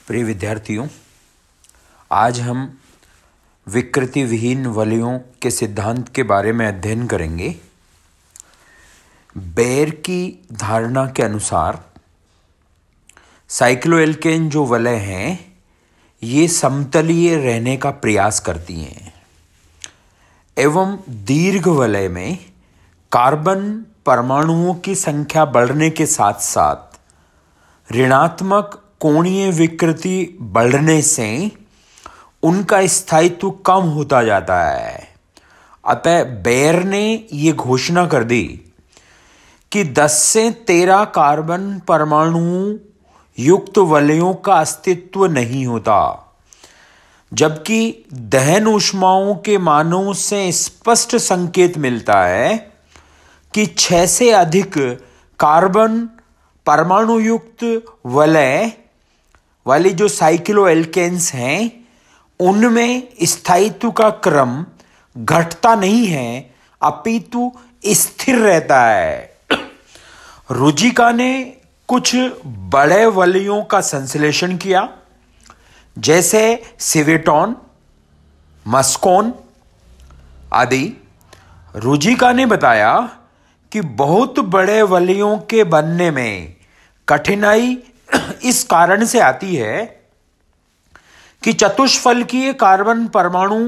प्रिय विद्यार्थियों, आज हम विकृति विहीन वलयों के सिद्धांत के बारे में अध्ययन करेंगे। बेयर की धारणा के अनुसार साइक्लोएल्केन जो वलय हैं ये समतलीय रहने का प्रयास करती हैं एवं दीर्घ वलय में कार्बन परमाणुओं की संख्या बढ़ने के साथ साथ ऋणात्मक कोणीय विकृति बढ़ने से उनका स्थायित्व कम होता जाता है। अतः बेयर ने ये घोषणा कर दी कि 10 से 13 कार्बन परमाणु युक्त वलयों का अस्तित्व नहीं होता, जबकि दहन ऊष्माओं के मानों से स्पष्ट संकेत मिलता है कि 6 से अधिक कार्बन परमाणु युक्त वलय वाली जो साइक्लोएल्केन्स हैं उनमें स्थायित्व का क्रम घटता नहीं है, अपितु स्थिर रहता है। रुजिका ने कुछ बड़े वलयों का संश्लेषण किया, जैसे सिवेटॉन, मस्कोन आदि। रुजिका ने बताया कि बहुत बड़े वलयों के बनने में कठिनाई इस कारण से आती है कि चतुष्फलकीय कार्बन परमाणु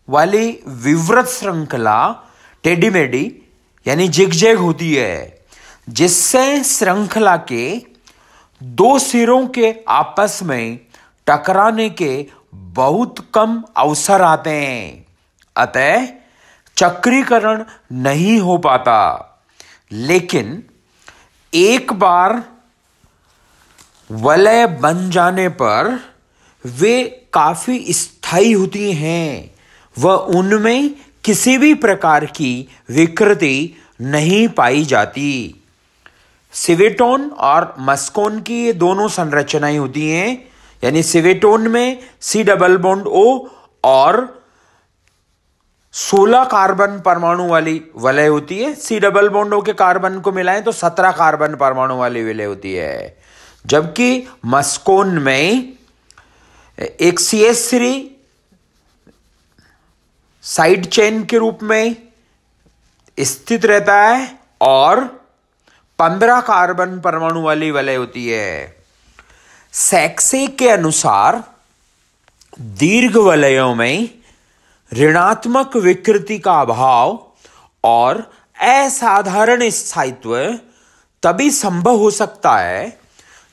वाली विवृत श्रृंखला टेढ़ी-मेढ़ी यानी जिगजैग होती है, जिससे श्रृंखला के दो सिरों के आपस में टकराने के बहुत कम अवसर आते हैं। अतः चक्रीकरण नहीं हो पाता, लेकिन एक बार वलय बन जाने पर वे काफी स्थायी होती हैं व उनमें किसी भी प्रकार की विकृति नहीं पाई जाती। सिवेटोन और मस्कोन की ये दोनों संरचनाएं होती हैं, यानी सिवेटोन में C डबल बॉन्ड O और 16 कार्बन परमाणु वाली वलय होती है। C डबल बॉन्ड O के कार्बन को मिलाएं तो 17 कार्बन परमाणु वाली वलय होती है, जबकि मस्कोन में एक CH3 साइड चेन के रूप में स्थित रहता है और 15 कार्बन परमाणु वाली वलय होती है। सैक्से के अनुसार दीर्घ वलयों में ऋणात्मक विकृति का अभाव और असाधारण स्थायित्व तभी संभव हो सकता है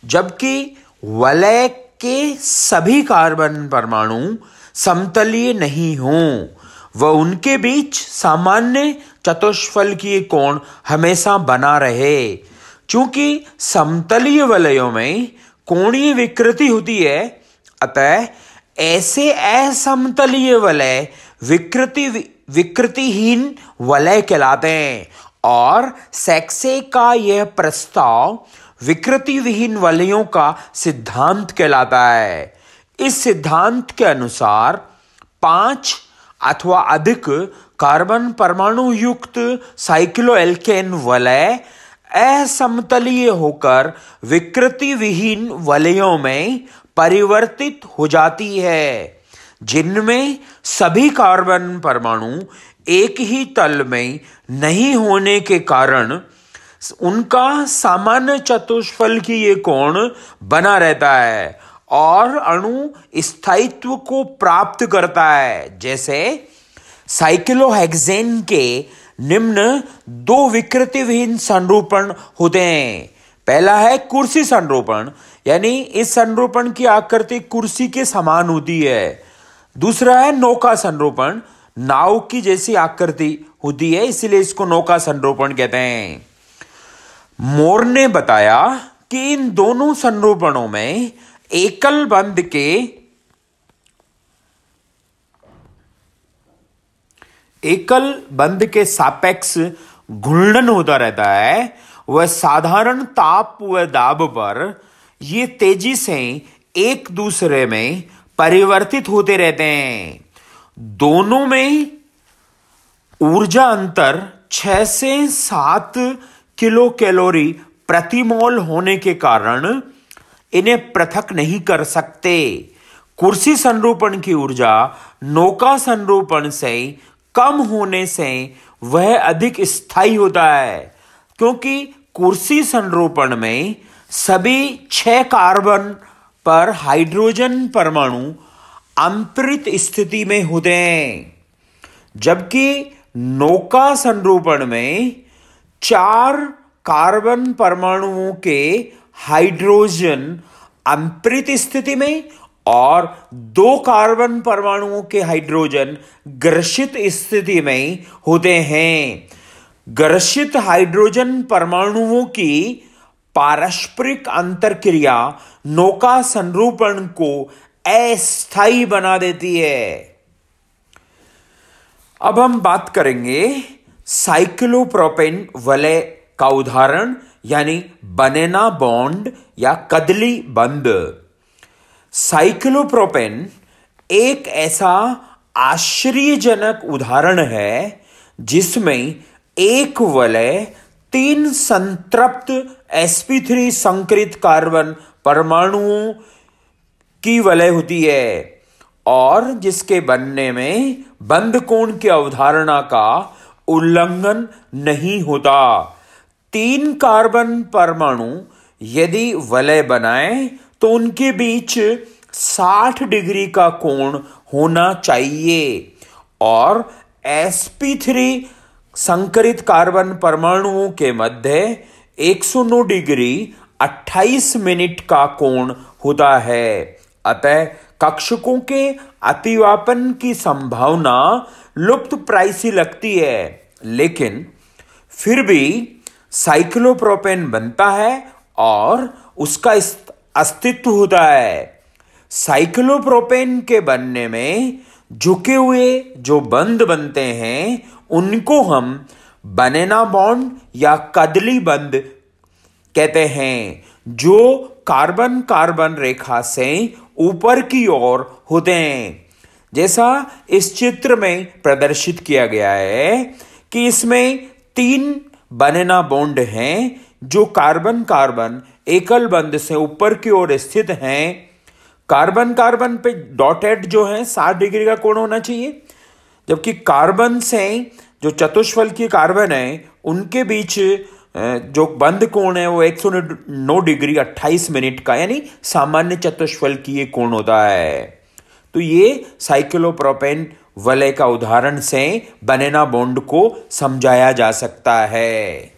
जबकि वलय के सभी कार्बन परमाणु समतलीय नहीं हों व उनके बीच सामान्य चतुष्फलकीय कोण हमेशा बना रहे। चूंकि समतलीय वलयों में कोणीय विकृति होती है, अतः ऐसे असमतलीय वलय विकृतिहीन वलय कहलाते हैं और सैक्से का यह प्रस्ताव विकृति विहीन वलयों का सिद्धांत कहलाता है। इस सिद्धांत के अनुसार 5 अथवा अधिक कार्बन परमाणु युक्त साइक्लोएल्केन वलय असमतलीय होकर विकृति विहीन वलयों में परिवर्तित हो जाती है, जिनमें सभी कार्बन परमाणु एक ही तल में नहीं होने के कारण उनका सामान्य चतुष्फलकीय कोण बना रहता है और अणु स्थायित्व को प्राप्त करता है। जैसे साइक्लोहेक्सेन के निम्न 2 विकृति विहीन संरूपण होते हैं। पहला है कुर्सी संरूपण, यानी इस संरूपण की आकृति कुर्सी के समान होती है। दूसरा है नौका संरूपण, नाव की जैसी आकृति होती है, इसलिए इसको नौका संरूपण कहते हैं। मोर ने बताया कि इन दोनों संरूपणों में एकल बंध के सापेक्ष घूर्णन होता रहता है। वह साधारण ताप व दाब पर ये तेजी से एक दूसरे में परिवर्तित होते रहते हैं। दोनों में ऊर्जा अंतर 6 से 7 किलो कैलोरी प्रति मोल होने के कारण इन्हें पृथक नहीं कर सकते। कुर्सी संरूपण की ऊर्जा नौका संरूपण से कम होने से वह अधिक स्थायी होता है, क्योंकि कुर्सी संरूपण में सभी 6 कार्बन पर हाइड्रोजन परमाणु अंतरित स्थिति में होते हैं, जबकि नौका संरूपण में 4 कार्बन परमाणुओं के हाइड्रोजन अंतरित स्थिति में और 2 कार्बन परमाणुओं के हाइड्रोजन घर्षित स्थिति में होते हैं। घर्षित हाइड्रोजन परमाणुओं की पारस्परिक अंतरक्रिया नौका संरूपण को अस्थायी बना देती है। अब हम बात करेंगे साइक्लोप्रोपेन वलय का उदाहरण, यानी बनाना बॉन्ड या कदली बंध। साइक्लोप्रोपेन एक ऐसा आश्चर्यजनक उदाहरण है जिसमें एक वलय 3 संतृप्त sp3 संकरित कार्बन परमाणुओं की वलय होती है और जिसके बनने में बंध कोण की अवधारणा का उल्लंघन नहीं होता। 3 कार्बन परमाणु यदि वलय बनाए तो उनके बीच 60 डिग्री का कोण होना चाहिए और sp3 संकरित कार्बन परमाणुओं के मध्य 109 डिग्री 28 मिनट का कोण होता है। अतः कक्षकों के अतिव्यापन की संभावना लुप्त प्राय सी लगती है, लेकिन फिर भी साइक्लोप्रोपेन बनता है और उसका अस्तित्व होता है। साइक्लोप्रोपेन के बनने में झुके हुए जो बंध बनते हैं उनको हम बनाना बॉन्ड या कदली बंध कहते हैं, जो कार्बन कार्बन रेखा से ऊपर की ओर होते हैं। जैसा इस चित्र में प्रदर्शित किया गया है कि इसमें 3 बनाना बॉन्ड हैं जो कार्बन कार्बन एकल बंध से ऊपर की ओर स्थित हैं। कार्बन कार्बन पे डॉटेड जो है 60 डिग्री का कोण होना चाहिए, जबकि कार्बन से जो चतुष्फलकीय कार्बन है उनके बीच जो बंध कोण है वो 109 डिग्री 28 मिनट का, यानी सामान्य चतुष्फलकीय कोण होता है। तो ये साइक्लोप्रोपेन वलय का उदाहरण से बनाना बॉन्ड को समझाया जा सकता है।